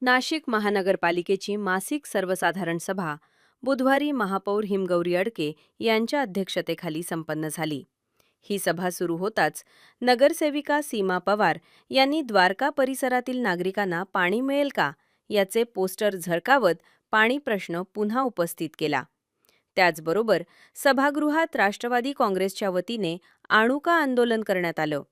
नाशिक महानगरपालिकेची मासिक सर्वसाधारण सभा बुधवारी महापौर हिमगौरी अडके यांच्या अध्यक्षतेखाली संपन्न झाली. ही सभा सुरू होताच नगरसेविका सीमा पवार यांनी द्वारका परिसरातील नागरिकांना पाणी मिळेल का याचे पोस्टर झळकावत पाणी प्रश्न पुन्हा उपस्थित केला. त्याचबरोबर सभागृहात राष्ट्रवादी काँग्रेसच्या वतीने आणुका आंदोलन करण्यात आलं.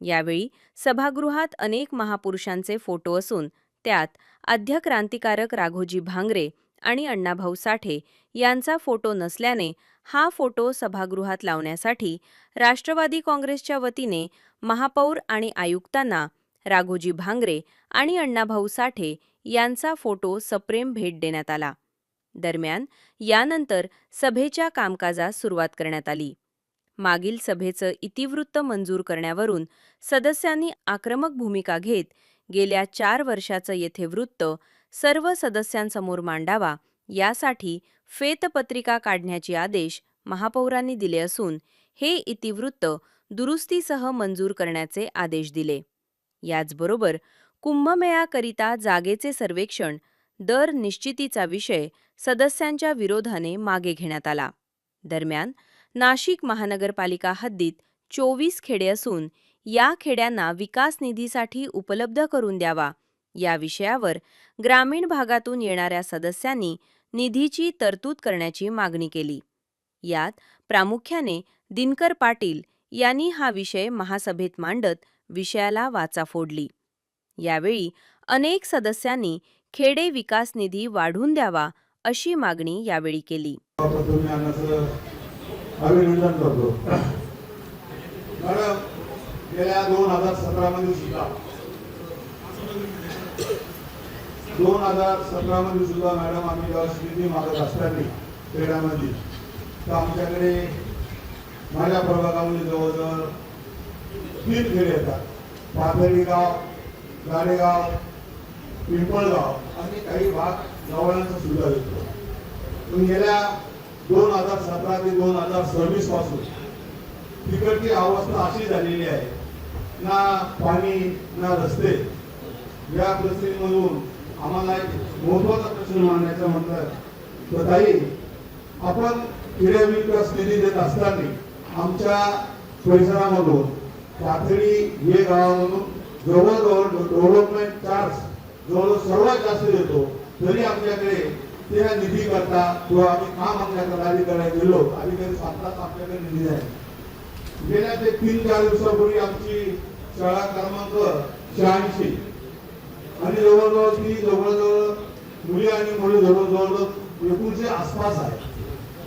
यावेळी सभागृहात अनेक महापुरुषांचे फोटो असून त्यात आद्य क्रांतिकारक राघोजी भांगरे आणि अण्णाभाऊ साठे यांचा फोटो नसल्याने हा फोटो सभागृहात लावण्यासाठी राष्ट्रवादी काँग्रेसच्या वतीने महापौर आणि आयुक्तांना राघोजी भांगरे आणि अण्णाभाऊ साठे यांचा फोटो सप्रेम भेट देण्यात आला. दरम्यान यानंतर सभेच्या कामकाजास सुरुवात करण्यात आली. मागील सभेचं इतिवृत्त मंजूर करण्यावरून सदस्यांनी आक्रमक भूमिका घेत गेल्या 4 वर्षाचं येथे वृत्त सर्व सदस्यांसमोर मांडावा यासाठी फेतपत्रिका काढण्याचे आदेश महापौरांनी दिले असून हे इतिवृत्त दुरुस्तीसह मंजूर करण्याचे आदेश दिले. याचबरोबर कुंभमेळ्याकरिता जागेचे सर्वेक्षण दर निश्चितीचा विषय सदस्यांच्या विरोधाने मागे घेण्यात आला. दरम्यान नाशिक महानगरपालिका हद्दीत 24 खेडे असून या खेड्यांना विकास निधीसाठी उपलब्ध करून द्यावा या विषयावर ग्रामीण भागातून येणाऱ्या सदस्यांनी निधीची तरतूद करण्याची मागणी केली. यात प्रामुख्याने दिनकर पाटील यांनी हा विषय महासभेत मांडत विषयाला वाचा फोडली. यावेळी अनेक सदस्यांनी खेडे विकास निधी वाढवून द्यावा अशी मागणी यावेळी केली. गेल्या 2017 मध्ये सुद्धा मॅडम आम्ही जेव्हा निधी मागत असताना खेड्यामध्ये तर आमच्याकडे माझ्या प्रभागामध्ये जवळजवळ 3 खेडे येतात. पाथर्डी गाव, गाडेगाव, पिंपळगाव आणि काही भाग जवळचा सुद्धा येतो. पण गेल्या 2017 ते 2026 पासून तिकडची अवस्था अशी झालेली आहे, ना पाणी ना रस्ते. या परिस्थितीमधून आम्हाला एक महत्त्वाचा प्रश्न मांडायचा म्हटलं तर ताई, आपण खेड्या विकास निधी देत असताना आमच्या परिसरामधून पाथर्डी हे गावामधून जवळजवळ डेव्हलपमेंट चार्ज जवळ सर्वात जास्त देतो. तरी आमच्याकडे त्या निधी करता किंवा आम्ही काम आमच्याकडे अधिकाऱ्याला गेलो, अधिकारी सांगतात आपल्याकडे निधी आहे. गेल्या ते 3-4 दिवसापूर्वी आमची शाळा क्रमांक 86 आणि जवळजवळ मुली आणि मुले जवळजवळ 1900 आसपास आहे.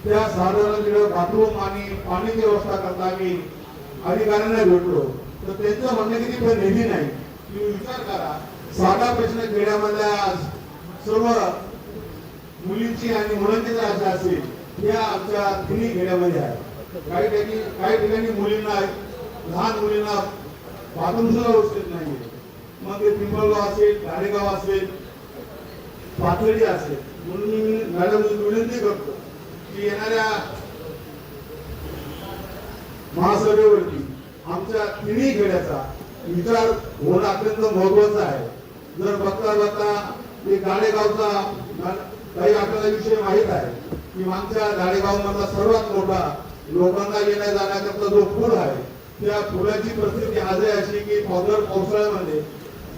त्या साधारण तिकडे बाथरूम आणि पाण्याची व्यवस्था करता आम्ही अधिकाऱ्यांना भेटलो तर त्यांचं म्हणणं की तिथे निधी नाही. तुम्ही विचार करा, साधा प्रश्न खेड्यामधल्या सर्व मुलींची आणि मुलांची जर अशा असेल या आमच्या 3 खेड्यामध्ये आहे. काही ठिकाणी मुलींना, लहान मुलींना बाथरूम सुद्धा व्यवस्थित नाही. मग ते पिंपळगाव असेल, गाडेगाव असेल, पाथर्डी असेल. म्हणून मी मॅडम विनंती करतो की येणाऱ्या महासभेवरती आमच्या 3 खेड्याचा विचार होणं अत्यंत महत्वाचं आहे. जर बघता ते गाडेगावचा काही आपल्याला विषय माहीत आहे की मागच्या गाडेगाव मधला सर्वात मोठा लोकांना येण्या जाण्याकरता जो पूल आहे त्या पुलाची परिस्थिती आज अशी की पावसाळ्यामध्ये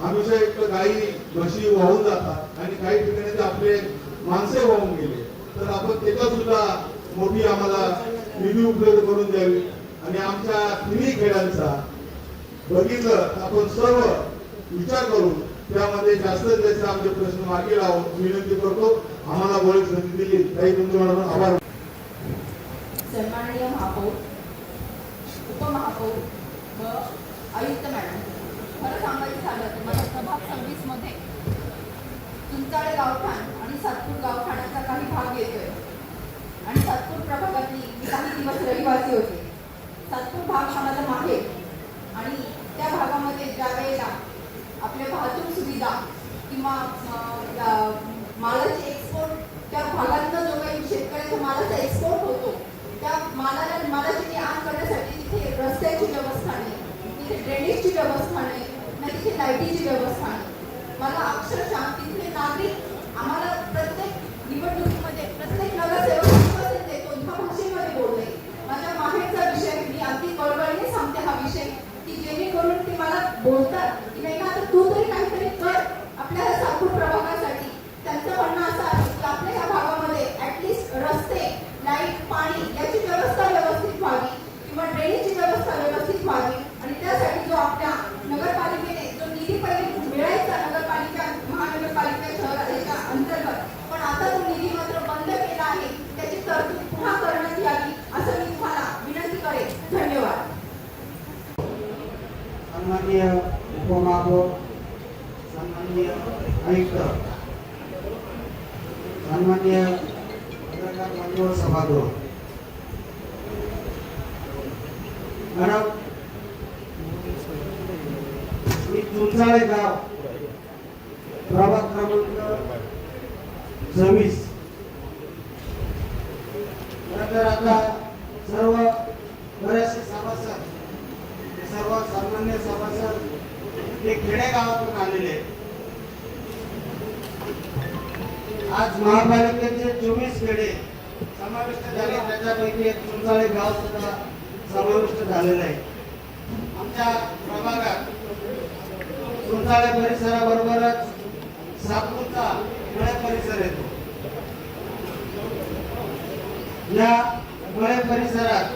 हमेशा एक गाई म्हशी वाहून जातात आणि काही ठिकाणी आपले माणसे वाहून गेले. तर आपण त्याच्या सुद्धा मोठी आम्हाला निधी उपलब्ध करून द्यावी आणि आमच्या 3 खेड्यांचा बघितलं आपण सर्व विचार करून त्यामध्ये जास्तीत जास्त आमचे प्रश्न मार्गी लावून विनंती करतो. आम्हाला बोलण्याची संधी दिली काही तुमच्याकडून आभार. सन्माननीय महापौर, उपमहापौर व आयुक्त मॅडम, खरं सांगायचं झालं तर मला प्रभाग 26 मध्ये चिंचाळे गावठाण आणि सातपूर गावठाणाचा काही भाग येतोय आणि सातपूर प्रभागातली मी काही दिवस रहिवासी होते. सातपूर भाग आम्हाला माहेर आणि त्या भागामध्ये ज्या वेळेला आपल्या वाहतूक सुविधा किंवा मालाची एक्सपोर्ट त्या भागातनं जो काही शेतकऱ्याच्या मालाचा एक्सपोर्ट होतो त्या मालाची ने आण करण्यासाठी तिथे रस्त्याची व्यवस्था नाही, तिथे ड्रेनेजची व्यवस्था नाही, तिथे लाईटीची व्यवस्था नाही. मला अक्षरशः तिथे बोलतात की नाही का तू तरी काहीतरी कर आपल्या सातपूर प्रभागासाठी. त्यांचं म्हणणं असं आहे की आपल्या ह्या भागामध्ये ऍटलिस्ट रस्ते, लाईट, पाणी याची व्यवस्था व्यवस्थित व्हावी किंवा ड्रेनेजची व्यवस्था व्यवस्थित व्हावी. आणि त्यासाठी जो आपल्या नगरपालिकेने जो निधी पहिले मिळायचा नगरपालिका महानगरपालिका शहराच्या अंतर्गत, पण आता तो निधी मात्र बंद केला आहे. त्याची तरतूद पुन्हा करण्यात यावी असं मी तुम्हाला विनंती करेन. धन्यवाद. सन्माननीय उपमहापौर, सन्माननीय आयुक्त, सन्माननीय पत्रकार बंधू सभागृह, मॅडम, मी चुंचाळे गाव प्रभाग क्रमांक 26. तर आता सर्व बरेचसे सभासद, सर्व सामान्य सभासद हे खेडेगावातून आलेले आहेत. आज महापालिकेचे 24 खेडे समाविष्ट झाले, त्याच्यापैकी एक चुंचाळे गाव सुद्धा समाविष्ट झालेलं आहे. आमच्या प्रभागात चुंचाळे परिसराबरोबरच सातपूरचा मळे परिसर येतो. या मळे परिसरात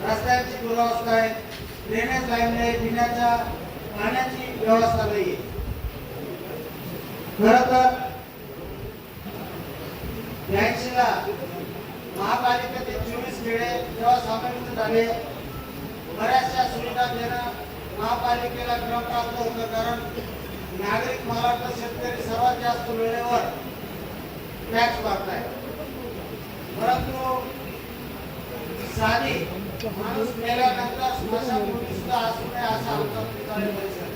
रस्त्याची दुरावस्था आहे, ड्रेनेज लाईन आहे, पिण्याच्या पाण्याची व्यवस्था नाही. खरं तर 82ला महापालिकेचे 24 खेडे जेव्हा समाविष्ट झाले, बऱ्याचशा सुविधा देणं महापालिकेला क्रमप्राप्त होतं. कारण नागरिक, मला वाटतं शेतकरी सर्वात जास्त वेळेवर टॅक्स भरताय. परंतु साधी माणूस मेल्यानंतर स्मशानभूमी सुद्धा असू नये असा आमचा चुंचाळे परिसर.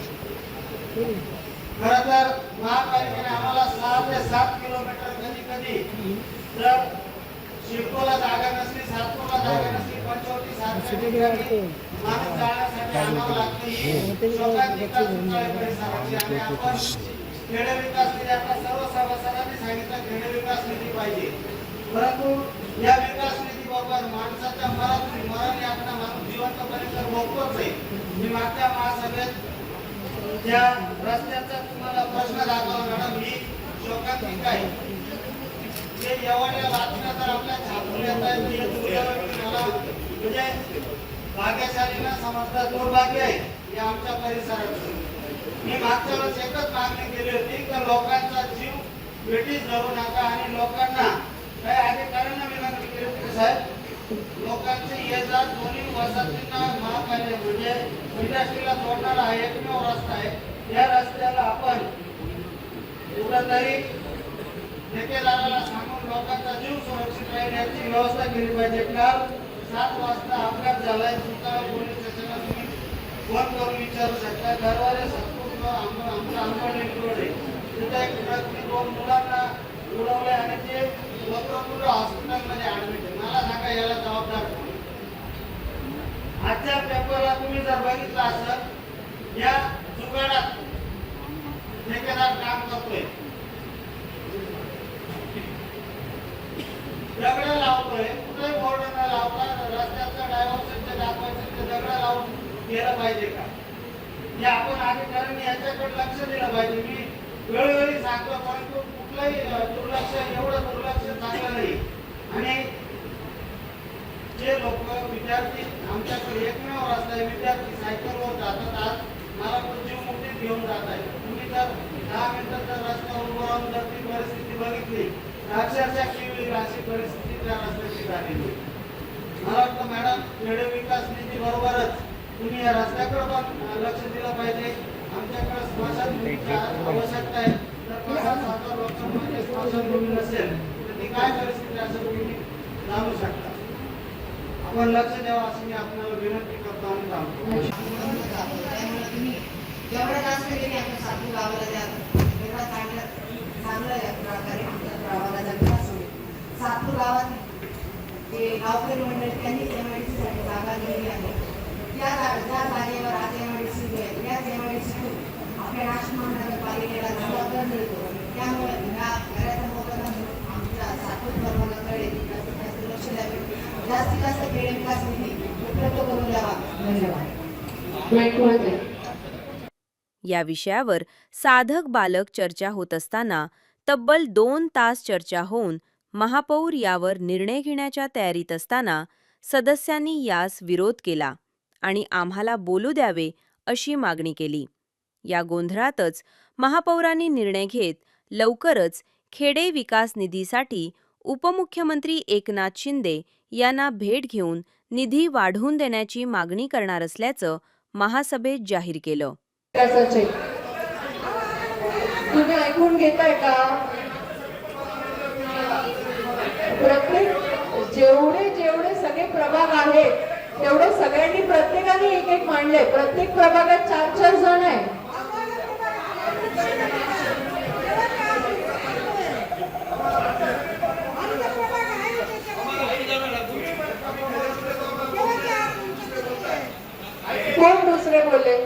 खरं तर महापालिकेने आम्हाला 6 ते 7 किलोमीटर कधी जर शिरकोला जागा नसली, सातपूरला जागा नसली, पंचवटी सारख्या माणूस जाण्यासाठी आम्हाला लागतं. ही शोकांतिका चुंचाळे परिसराची. आणि आपण खेडे विकास निधी, आपल्या सर्व सभासदांनी सांगितलं खेडे विकास निधी पाहिजे. परंतु या विकास निधी बरोबर माणसाच्या मरण यातना माणूस जिवंतपणे तर भोगतोच आहे. मी मागच्या महासभेत त्या रस्त्याचा तुम्हाला प्रश्न दाखवला मॅडम, ही शोकांतिका आहे. ते एवढ्या बातम्या तर आपल्या छापून येत आहेत, हे दुर्दैवी मला म्हणजे भाग्यशाली न समजता दुर्भाग्य आहे हे आमच्या परिसराचं. मी मागच्या वेळेस एकच मागणी केली होती की लोकांचा जीव भेटीस धरू नका आणि लोकांना काही अधिकाऱ्यांना विनंती केली होती साहेब, लोकांचे ये जा दोन्ही वसाहतींना महापालिका म्हणजे इंडस्ट्रीला जोडणारा हा एकमेव रस्ता आहे. या रस्त्याला आपण कुठंतरी ठेकेदाराला सांगून लोकांचा जीव सुरक्षित राहील याची व्यवस्था केली पाहिजे. काल 7 वाजता अपघात झालाय. चुंचाळे पोलीस स्टेशनला तुम्ही फोन करून विचारू शकता. दरवाजे संपूर्ण आंबोली रोड आहे, तिथे एक ट्रकने 2 मुलांना उडवले आणि ते वक्रपुर हॉस्पिटलमध्ये ऍडमिट आहे. मला सांगा याला जबाबदार कोण? आजच्या पेपरला तुम्ही जर बघितलं असं, या जुगाडात ठेकेदार काम करतोय, दगड लावतोय, कुठे बोर्ड न लावता रस्त्याचं डायव्हर्शन दाखवायचं ते दगड लावून केलं पाहिजे का? हे आपण अधिकाऱ्यांनी याच्याकडे लक्ष दिलं पाहिजे. मी वेळोवेळी सांगतो, परंतु कुठलंही दुर्लक्ष, एवढं दुर्लक्ष चांगलं नाही. आणि जे लोक विद्यार्थी आमच्याकडे एकमेव रस्ता आहे, विद्यार्थी सायकलवर जातात. आज मला तो जीव मुठीत घेऊन जात आहे. तुम्ही जर 10 मिनिटं जर रस्त्यावर उभं राहून जर ती परिस्थिती बघितली, अक्षरशः किळी अशी परिस्थिती त्या रस्त्याची झालेली. मला वाटतं मॅडम, खेडे विकास निधी बरोबरच तुम्ही या रस्त्याकडे पण लक्ष दिलं पाहिजे. आमच्याकडे स्मशानभूमीची आवश्यकता आहे. तर 50,000 लोकांमध्ये स्मशानभूमी नसेल तर ती काय परिस्थिती असेल तुम्ही जाणू शकता. आपण लक्ष द्यावं अशी मी आपल्याला विनंती करतो आणि थांबतो. त्यामुळे तुम्ही जेवढं जास्त केली आमच्या सातपूर गावाला द्या, तेवढा चांगलं या प्रकारे आमच्या गावाला विकास होईल. सातपूर गावात ते गावकरी मंडळ त्यांनी एमआयडीसीसाठी जागा दिलेली आहे. त्या जागेवर आज एमआयडीसी मिळेल. त्याच एमआयडीसीतून आपल्या नाशिक महानगरपालिकेला जबाबदार मिळतो. त्यामुळे या कार्याचा मोबदला आमच्या सातपूर प्रभागाकडे जास्त लक्ष द्यावे, जास्तीत जास्त खेडे विकास निधी उपलब्ध करून द्यावा. धन्यवाद. या विषयावर साधक बालक चर्चा होत असताना तब्बल 2 तास चर्चा होऊन महापौर यावर निर्णय घेण्याच्या तयारीत असताना सदस्यांनी यास विरोध केला आणि आम्हाला बोलू द्यावे अशी मागणी केली. या गोंधळातच महापौरांनी निर्णय घेत लवकरच खेडे विकास निधीसाठी उपमुख्यमंत्री एकनाथ शिंदे यांना भेट घेऊन निधी वाढवून देण्याची मागणी करणार असल्याचं महासभेत जाहीर केलं. विकासाचे तुम्ही ऐकून घेताय का? प्रत्येक जेवढे जेवढे सगळे प्रभाग आहेत तेवढे सगळ्यांनी प्रत्येकाने एक एक मांडले. प्रत्येक प्रभागात 4-4 जण आहे. कोण दुसरे बोलले?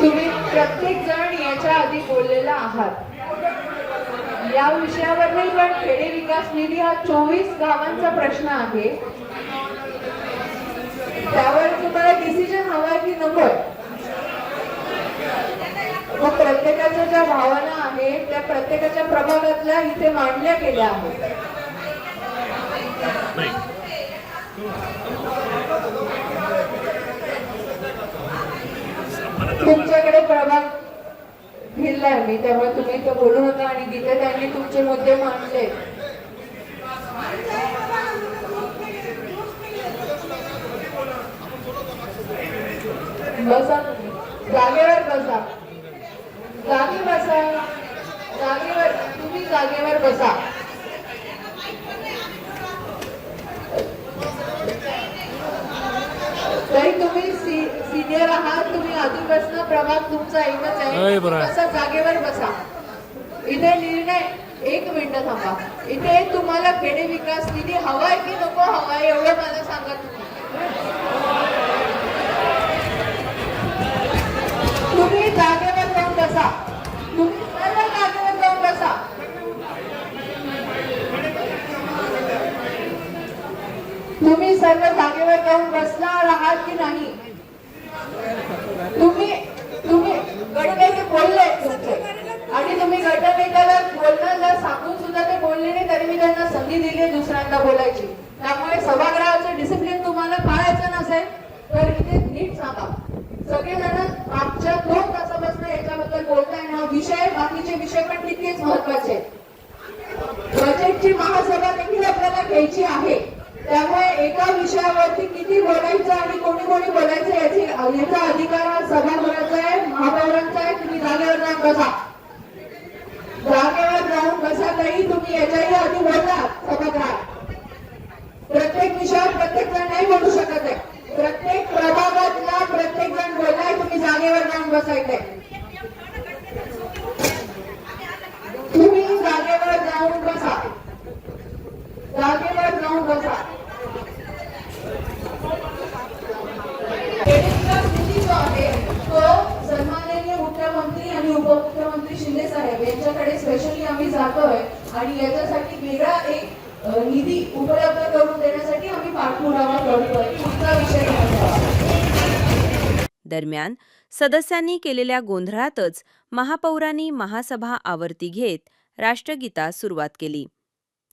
तुम्ही प्रत्येक जण याच्या आधी बोललेला आहात या विषयावर नाही, पण खेडे विकास निधी हा 24 गावांचा प्रश्न आहे. त्यावर तुम्हाला डिसिजन हवाय की नको? मग प्रत्येकाच्या ज्या भावना आहेत त्या प्रत्येकाच्या प्रभागातल्या इथे मांडल्या गेल्या आहेत. तुमच्याकडे प्रभाग फिरलाय मी, त्यामुळे तुम्ही इथं बोलू नका आणि तिथे त्यांनी तुमचे मुद्दे मांडले. बसा, जागेवर बसा, जागी बसा, जागेवर, तुम्ही जागेवर बसा. तरी तुम्ही सिनियर आहात, तुम्ही आधीपासून प्रभाग तुमचा एकच आहे. बसा, जागेवर बसा. इथे निर्णय, 1 मिनिट थांबा. इथे तुम्हाला खेडे विकास निधी हवाय की नको हवाय एवढं मला सांगा. तुम्ही जागेवर जाऊन बसा. तुम्ही सर्व जागेवर जाऊन बसा. तुम्ही सर्व जागेवर जाऊन बसणार आहात की नाही? तुम्ही गटनेते बोलले तुमचे आणि तुम्ही गटनेत्याला बोलण्याला सांगून सुद्धा ते बोलले नाही, तरी मी त्यांना संधी दिली दुसऱ्यांदा बोलायची. त्यामुळे सभागृहाचं डिसिप्लिन तुम्हाला पाळायचं नसेल तर इथे नीट सांगा. सगळेजण मागच्या 2 तासापासून याच्याबद्दल बोलताय ना विषय, बाकीचे विषय पण तितकेच महत्वाचे. बजेटची महासभा देखील आपल्याला घ्यायची आहे. त्यामुळे एका विषयावरती किती बोलायचं आणि कोणी कोणी बोलायचं याचा अधिकार हा सभागृहाचा आहे, महापौरांचा आहे. तुम्ही जागेवर जाऊन बसा. जागेवर जाऊन बसा. तरी तुम्ही याच्याही आधी बोलला सभागृहात. प्रत्येक विषयावर प्रत्येक जण नाही बोलू शकत आहे. प्रत्येक प्रभागातला प्रत्येक जण बोललाय. तुम्ही जागेवर जाऊन बसायचंय. तुम्ही जागेवर जाऊन बसा. जागेवर जाऊन बसा. निधी जो आहे तो सन्माननीय मुख्यमंत्री आणि उपमुख्यमंत्री शिंदे साहेब यांच्याकडे स्पेशली आम्ही जातोय आणि याच्यासाठी वेगळा एक निधी उपलब्ध करून देण्यासाठी आम्ही पाठपुरावा करतोय. पुढचा विषय दरम्यान सदस्यांनी केलेल्या गोंधळातच महापौरांनी महासभा आवर्ती घेत राष्ट्रगीतास सुरुवात केली.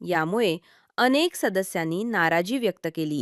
यामुळे अनेक सदस्यांनी नाराजी व्यक्त केली.